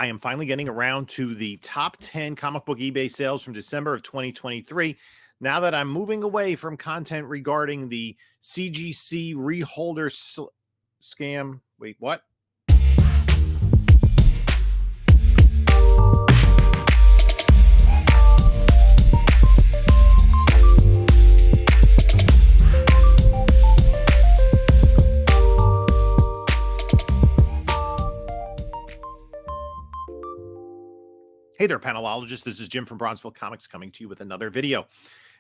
I am finally getting around to the top 10 comic book eBay sales from December of 2023. Now that I'm moving away from content regarding the CGC reholder scam. Wait, what? Hey there, panelologists. This is Jim from Bronzeville Comics coming to you with another video.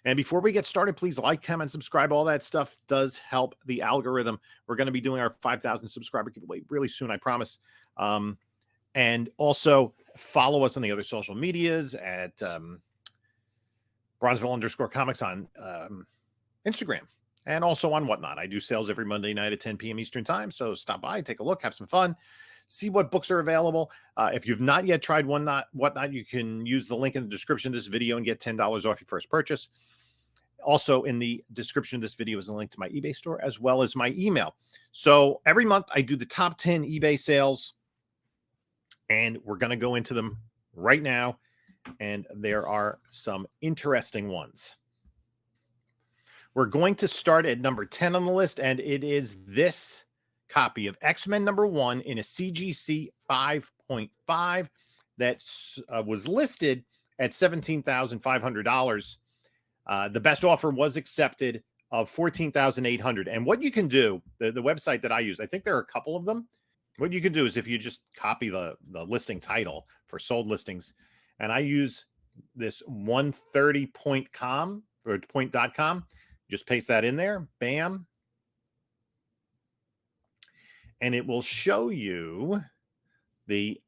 And before we get started, please like, comment, subscribe. All that stuff does help the algorithm. We're going to be doing our 5,000 subscriber giveaway really soon, I promise. And also follow us on the other social medias at Bronzeville_comics on Instagram and also on Whatnot. I do sales every Monday night at 10 p.m. Eastern time. So stop by, take a look, have some fun. See what books are available. If you've not yet tried Whatnot, you can use the link in the description of this video and get $10 off your first purchase. Also, in the description of this video is a link to my eBay store as well as my email. So every month I do the top 10 eBay sales, and we're going to go into them right now. And there are some interesting ones. We're going to start at number 10 on the list, and it is this copy of X-Men #1 in a CGC 5.5 that was listed at $17,500. The best offer was accepted of $14,800. And what you can do, the website that I use, I think there are a couple of them. What you can do is if you just copy the listing title for sold listings, and I use this 130.com or .com, just paste that in there, bam. And it will show you the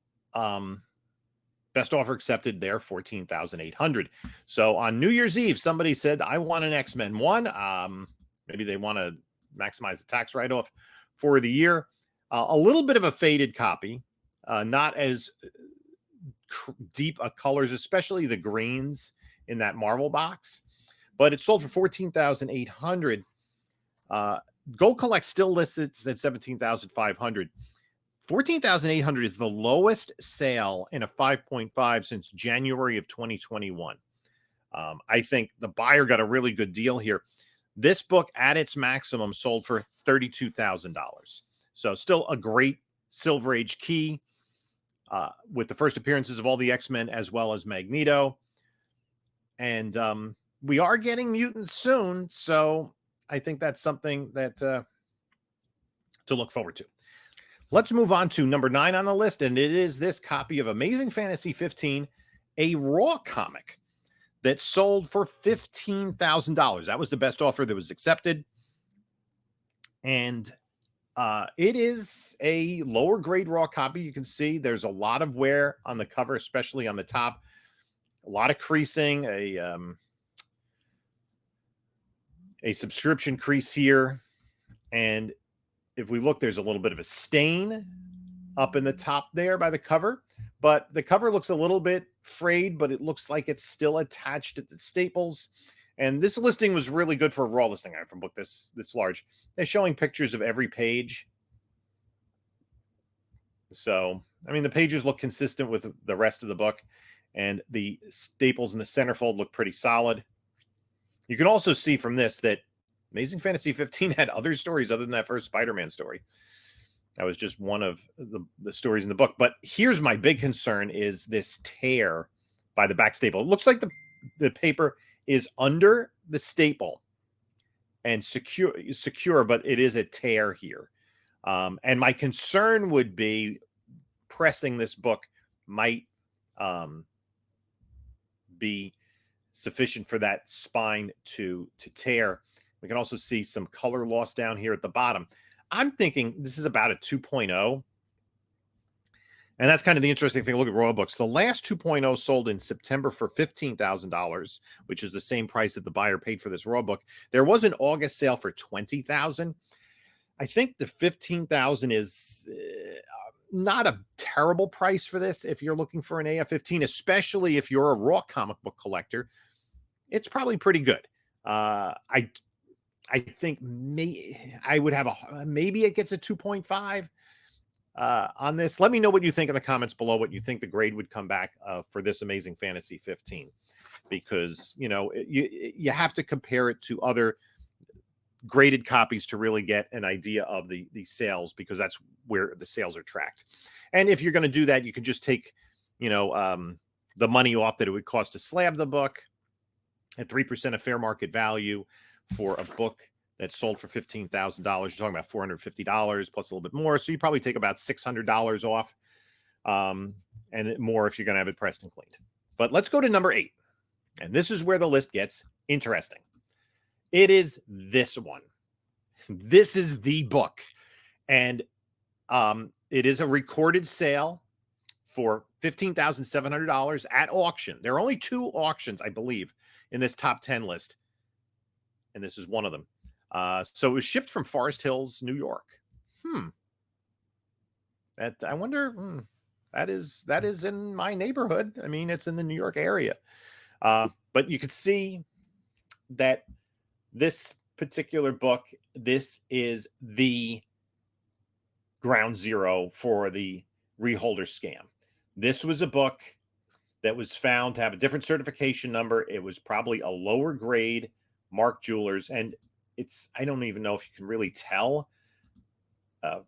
best offer accepted there, $14,800. So on New Year's Eve, somebody said, I want an X-Men 1. Maybe they want to maximize the tax write-off for the year. A little bit of a faded copy, not as deep colors, especially the greens in that Marvel box. But it sold for $14,800. Gold Collect still listed at $17,500. $14,800 is the lowest sale in a 5.5 since January of 2021. I think the buyer got a really good deal here. This book at its maximum sold for $32,000. So still a great Silver Age key with the first appearances of all the X-Men as well as Magneto. And we are getting mutants soon, so I think that's something that to look forward to. Let's move on to number 9 on the list, and it is this copy of Amazing Fantasy 15, a Raw comic that sold for $15,000. That was the best offer that was accepted, and it is a lower grade Raw copy. You can see there's a lot of wear on the cover, especially on the top, a lot of creasing, a subscription crease here, and if we look, there's a little bit of a stain up in the top there by the cover, but the cover looks a little bit frayed, but it looks like it's still attached at the staples. And this listing was really good for a Raw listing. I from book this large. They're showing pictures of every page. So, I mean, the pages look consistent with the rest of the book, and the staples in the centerfold look pretty solid. You can also see from this that Amazing Fantasy 15 had other stories other than that first Spider-Man story. That was just one of the stories in the book. But here's my big concern is this tear by the back staple. It looks like the paper is under the staple and secure, but it is a tear here. And my concern would be pressing this book might be sufficient for that spine to tear. We can also see some color loss down here at the bottom. I'm thinking this is about a 2.0. And that's kind of the interesting thing. Look at Royal Books. The last 2.0 sold in September for $15,000, which is the same price that the buyer paid for this Royal book. There was an August sale for $20,000. I think the $15,000 is not a terrible price for this if you're looking for an AF-15, especially if you're a Raw comic book collector. It's probably pretty good. I think I would have maybe it gets a 2.5. on this. Let me know what you think in the comments below, what you think the grade would come back for this Amazing Fantasy 15, because, you know, you have to compare it to other graded copies to really get an idea of the sales, because that's where the sales are tracked. And if you're going to do that, you can just take, you know, the money off that it would cost to slab the book at 3% of fair market value for a book that sold for $15,000. You're talking about $450 plus a little bit more. So you probably take about $600 off, and more if you're going to have it pressed and cleaned. But let's go to number 8. And this is where the list gets interesting. It is this one. This is the book. And it is a recorded sale for $15,700 at auction. There are only 2 auctions, I believe, in this top 10 list. And this is one of them. So it was shipped from Forest Hills, New York. That, I wonder, that is in my neighborhood. I mean, it's in the New York area. But you could see that this particular book, this is the ground zero for the reholder scam. This was a book that was found to have a different certification number. It was probably a lower grade Mark Jewelers. And it's, I don't even know if you can really tell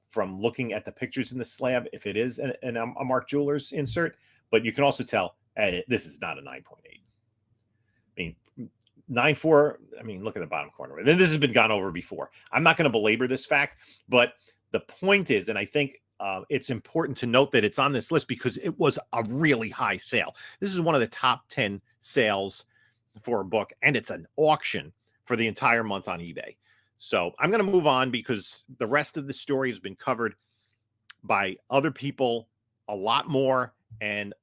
from looking at the pictures in the slab if it is a Mark Jewelers insert, but you can also tell this is not a 9.8. I mean, 9.4, I mean, look at the bottom corner. Then this has been gone over before. I'm not going to belabor this fact, but the point is, and I think it's important to note that it's on this list because it was a really high sale. This is one of the top 10 sales for a book, and it's an auction for the entire month on eBay. So I'm going to move on because the rest of the story has been covered by other people a lot more, and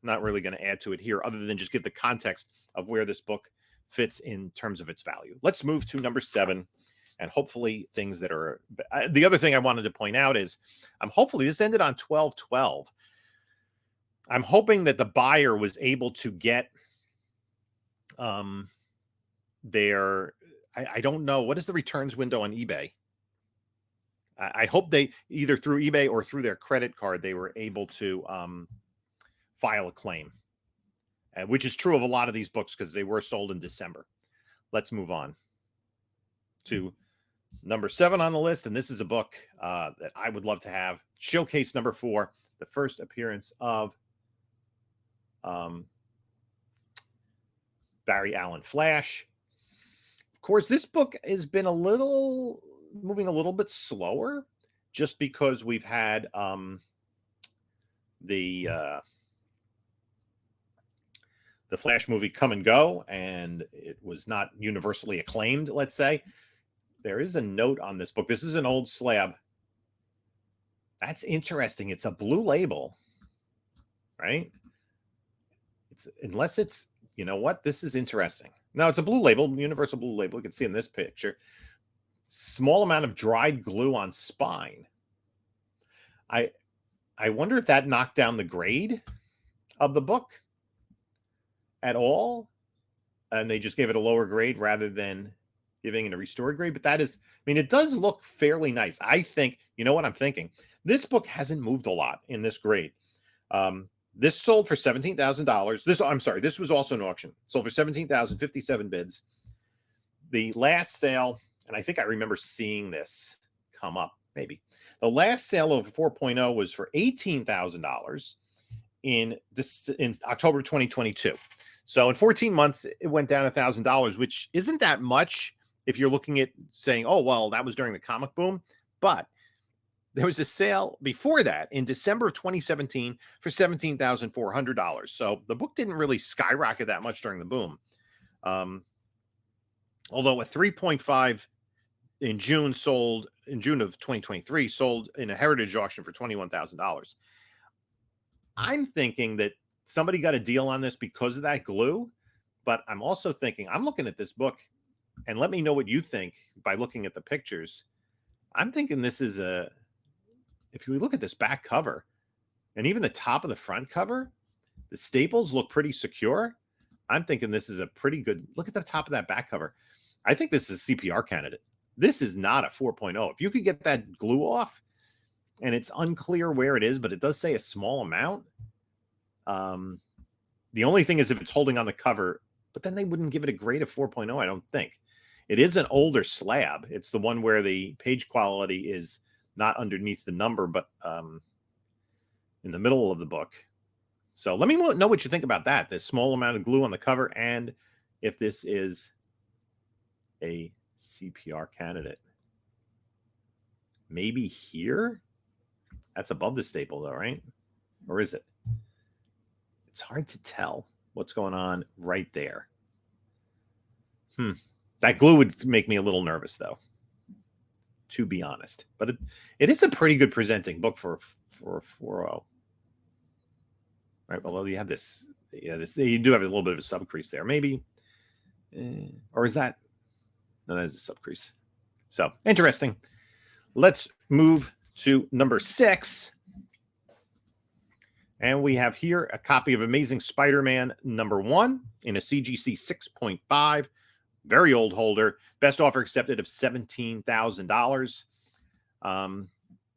not really going to add to it here other than just give the context of where this book fits in terms of its value. Let's move to number 7, and hopefully things that are the other thing I wanted to point out is hopefully this ended on 12/12. I'm hoping that the buyer was able to get their, I don't know, what is the returns window on eBay? I hope they either through eBay or through their credit card, they were able to file a claim, which is true of a lot of these books because they were sold in December. Let's move on to number 7 on the list. And this is a book that I would love to have. Showcase number 4, the first appearance of Barry Allen Flash. Of course, this book has been moving a little bit slower just because we've had the Flash movie come and go, and it was not universally acclaimed, let's say. There is a note on this book. This is an old slab. That's interesting. It's a blue label, right? Unless it's, you know what? This is interesting. No, it's a blue label, universal blue label. You can see in this picture. Small amount of dried glue on spine. I wonder if that knocked down the grade of the book at all, and they just gave it a lower grade rather than giving it a restored grade. But that is, I mean, it does look fairly nice. I think, you know what I'm thinking? This book hasn't moved a lot in this grade. This sold for $17,000. I'm sorry, this was also an auction. Sold for $17,000, 57 bids. The last sale, and I think I remember seeing this come up, maybe. The last sale of 4.0 was for $18,000 in October 2022. So in 14 months, it went down $1,000, which isn't that much if you're looking at saying, oh, well, that was during the comic boom. But there was a sale before that in December of 2017 for $17,400. So the book didn't really skyrocket that much during the boom. Although a 3.5 in June of 2023 sold in a heritage auction for $21,000. I'm thinking that somebody got a deal on this because of that glue, but I'm also thinking, I'm looking at this book, and let me know what you think by looking at the pictures. I'm thinking this is if you look at this back cover and even the top of the front cover, the staples look pretty secure. I'm thinking this is a pretty good, look at the top of that back cover. I think this is a CPR candidate. This is not a 4.0. If you could get that glue off, and it's unclear where it is, but it does say a small amount. The only thing is if it's holding on the cover, but then they wouldn't give it a grade of 4.0, I don't think. It is an older slab. It's the one where the page quality is not underneath the number, but in the middle of the book. So let me know what you think about that. This small amount of glue on the cover, and if this is a CPR candidate. Maybe here? That's above the staple though, right? Or is it? It's hard to tell what's going on right there. That glue would make me a little nervous though, to be honest. But it is a pretty good presenting book for a 4.0. Right, although you have this, you do have a little bit of a subcrease there, maybe, or is that? No, that is a subcrease. So interesting. Let's move to number 6, and we have here a copy of Amazing Spider-Man #1 in a CGC 6.5, very old holder. Best offer accepted of $17,000.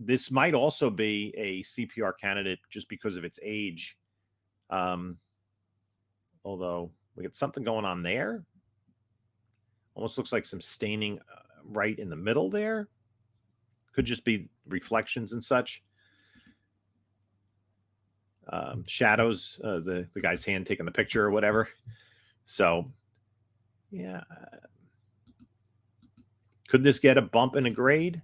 This might also be a CPR candidate just because of its age. Although we get something going on there. Almost looks like some staining right in the middle there. Could just be reflections and such. Shadows, the guy's hand taking the picture or whatever. So, yeah. Could this get a bump in a grade?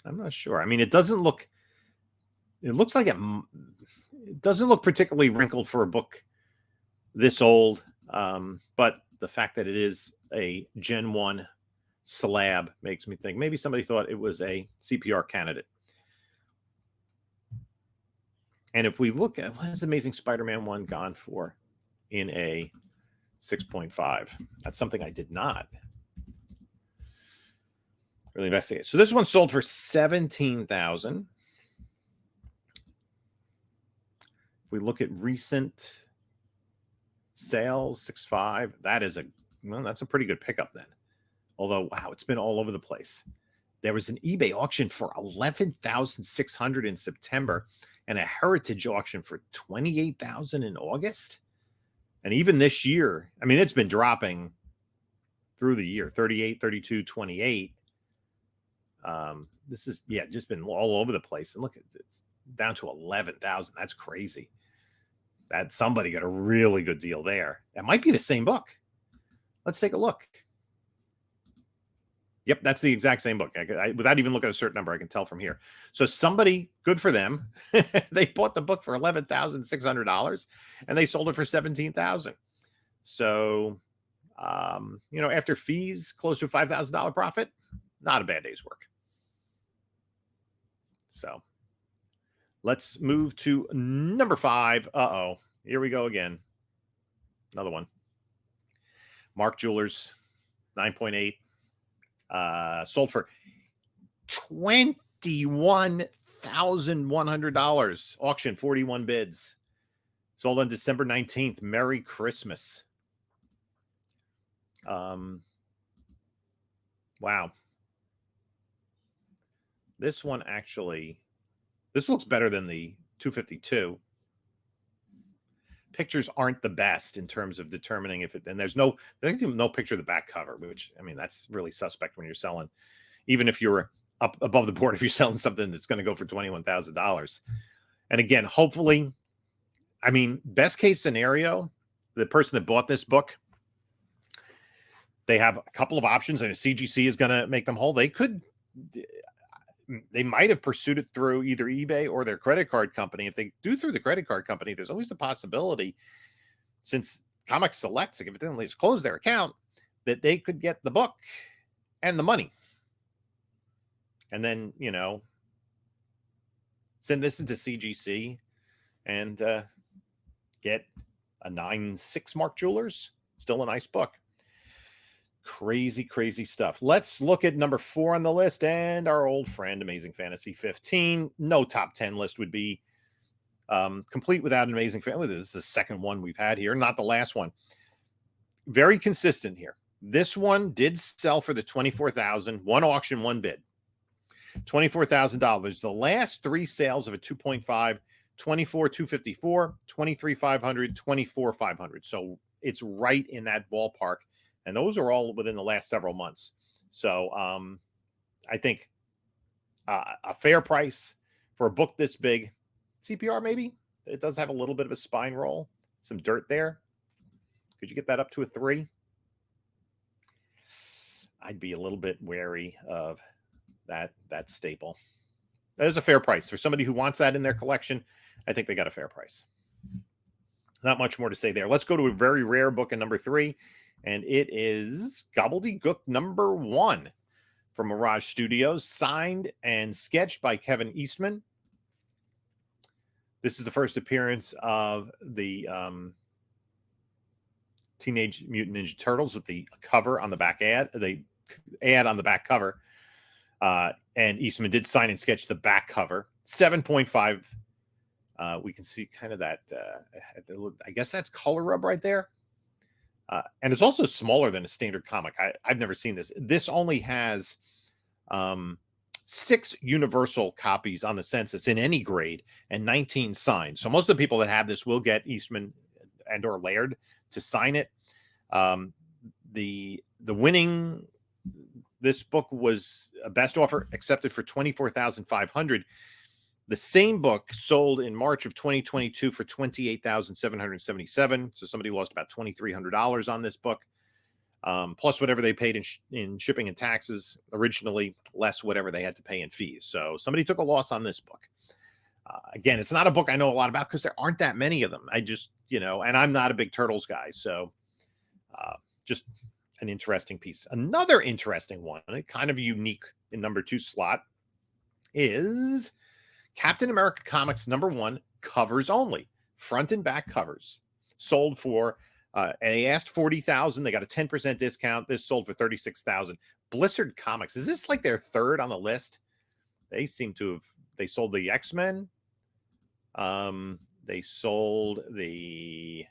I'm not sure. I mean, it doesn't look... It looks like it doesn't look particularly wrinkled for a book this old, but the fact that it is a Gen 1 slab makes me think maybe somebody thought it was a CPR candidate. And if we look at what is Amazing Spider-Man 1 gone for in a 6.5, that's something I did not really investigate. So this one sold for $17,000. We look at recent sales, 6.5. That's a pretty good pickup then. Although, wow, it's been all over the place. There was an eBay auction for $11,600 in September and a Heritage auction for $28,000 in August. And even this year, I mean, it's been dropping through the year, 38, 32, 28. This is, just been all over the place. And look at this, down to 11,000. That's crazy. That somebody got a really good deal there. That might be the same book. Let's take a look. Yep, that's the exact same book. Without even looking at a certain number, I can tell from here. So somebody, good for them, they bought the book for $11,600 and they sold it for $17,000. So, after fees, close to a $5,000 profit, not a bad day's work. So let's move to number 5. Uh-oh. Here we go again. Another one. Mark Jewelers, 9.8. Sold for $21,100. Auction, 41 bids. Sold on December 19th. Merry Christmas. Wow. This one actually... This looks better than the 252. Pictures aren't the best in terms of determining if it, and there's no picture of the back cover, which, I mean, that's really suspect when you're selling, even if you're up above the board, if you're selling something that's going to go for $21,000. And again, hopefully, I mean, best case scenario, the person that bought this book, they have a couple of options, and if CGC is going to make them whole, they might have pursued it through either eBay or their credit card company. If they do through the credit card company, there's always the possibility, since Comic Selects, if it didn't just close their account, that they could get the book and the money. And then, send this into CGC and get a 9.6 Mark Jewelers. Still a nice book. Crazy, crazy stuff. Let's look at number 4 on the list and our old friend, Amazing Fantasy 15. No top 10 list would be complete without an Amazing Fantasy. This is the second one we've had here, not the last one. Very consistent here. This one did sell for the $24,000, one auction, one bid. $24,000. The last three sales of a 2.5, 24,254, 23,500, 24,500. So it's right in that ballpark. And those are all within the last several months. So I think a fair price for a book this big. CPR, maybe. It does have a little bit of a spine roll, some dirt there. Could you get that up to a 3? I'd be a little bit wary of that staple. That is a fair price for somebody who wants that in their collection. I think they got a fair price. Not much more to say there. Let's go to a very rare book in number 3, and it is Gobbledygook number 1 from Mirage Studios, signed and sketched by Kevin Eastman. This is the first appearance of the Teenage Mutant Ninja Turtles with the cover on the back ad, the ad on the back cover. And Eastman did sign and sketch the back cover. 7.5. We can see kind of that, I guess that's color rub right there. And it's also smaller than a standard comic. I've never seen this. This only has 6 universal copies on the census in any grade and 19 signed. So most of the people that have this will get Eastman and or Laird to sign it. The winning, this book was a best offer accepted for $24,500. The same book sold in March of 2022 for $28,777. So somebody lost about $2,300 on this book, plus whatever they paid in shipping and taxes originally, less whatever they had to pay in fees. So somebody took a loss on this book. Again, it's not a book I know a lot about because there aren't that many of them. I just, and I'm not a big Turtles guy. So just an interesting piece. Another interesting one, kind of unique in number 2 slot, is Captain America Comics number 1, covers only, front and back covers, sold for, and they asked $40,000. They got a 10% discount. This sold for $36,000. Blizzard Comics, is this like their third on the list? They seem to have. They sold the XMen. They sold the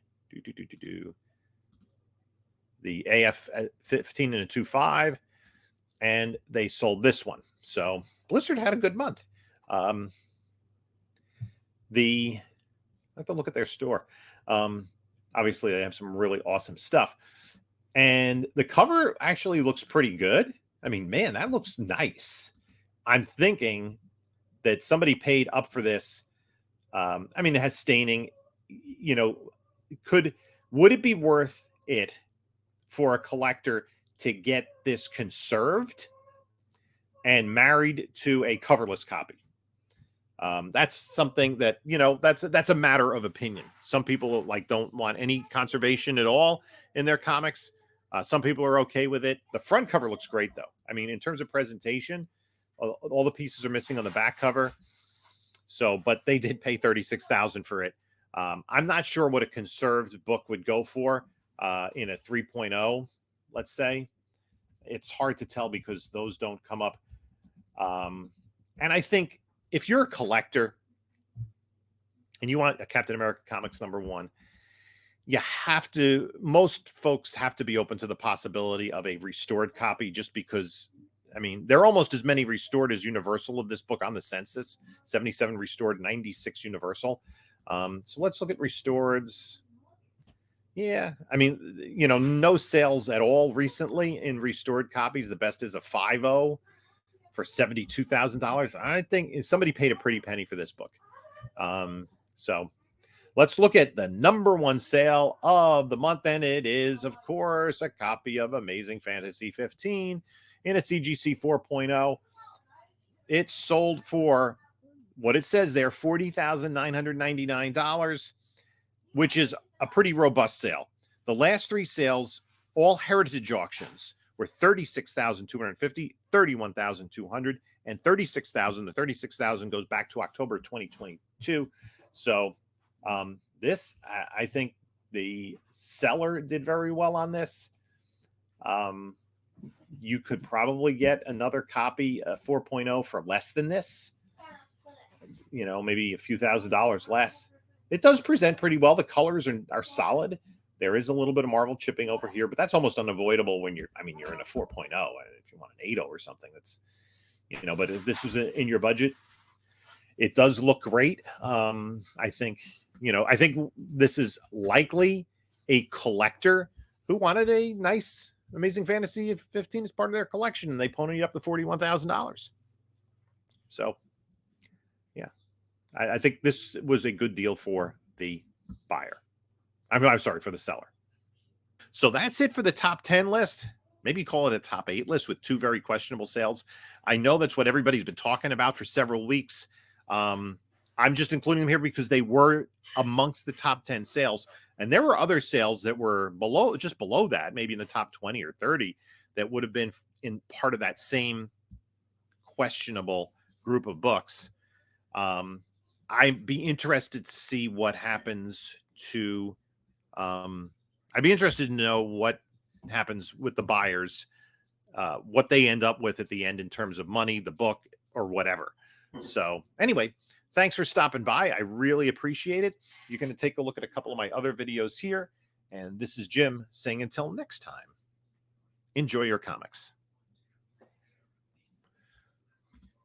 AF-15 and a 2.5, and they sold this one. So Blizzard had a good month. I have to look at their store. Obviously, they have some really awesome stuff. And the cover actually looks pretty good. I mean, man, that looks nice. I'm thinking that somebody paid up for this. I mean, it has staining. Would it be worth it for a collector to get this conserved and married to a coverless copy? That's something that, that's a matter of opinion. Some people don't want any conservation at all in their comics. Some people are okay with it. The front cover looks great though. I mean, in terms of presentation, all the pieces are missing on the back cover. So, but they did pay $36,000 for it. I'm not sure what a conserved book would go for in a 3.0, let's say. It's hard to tell because those don't come up. And I think if you're a collector and you want a Captain America Comics number 1, most folks have to be open to the possibility of a restored copy, just because, I mean, there are almost as many restored as Universal of this book on the census. 77 restored, 96 Universal. So let's look at restoreds. Yeah, I mean, no sales at all recently in restored copies. The best is a 5.0 for $72,000. I think somebody paid a pretty penny for this book. So let's look at the number 1 sale of the month, and it is, of course, a copy of Amazing Fantasy 15 in a CGC 4.0. It sold for what it says there, $40,999, which is a pretty robust sale. The last 3 sales, all heritage auctions, were $36,250, $31,200, and $36,000. The $36,000 goes back to October 2022. So this, I think the seller did very well on this. You could probably get another copy, 4.0, for less than this. Maybe a few $1,000s less. It does present pretty well. The colors are solid. There is a little bit of Marvel chipping over here, but that's almost unavoidable when you're in a 4.0. If you want an 8.0 or something, that's you know, but if this was in your budget, it does look great. I think, you know, I think this is likely a collector who wanted a nice Amazing Fantasy 15 as part of their collection, and they ponied up the $41,000. So, yeah, I think this was a good deal for the buyer. I'm sorry, for the seller. So that's it for the top 10 list. Maybe call it a top 8 list with 2 very questionable sales. I know that's what everybody's been talking about for several weeks. I'm just including them here because they were amongst the top 10 sales. And there were other sales that were below, just below that, maybe in the top 20 or 30, that would have been in part of that same questionable group of books. I'd be interested to see what happens to I'd be interested to know what happens with the buyers, what they end up with at the end in terms of money, the book, or whatever. So anyway, thanks for stopping by. I really appreciate it. You're going to take a look at a couple of my other videos here. And this is Jim saying until next time, enjoy your comics.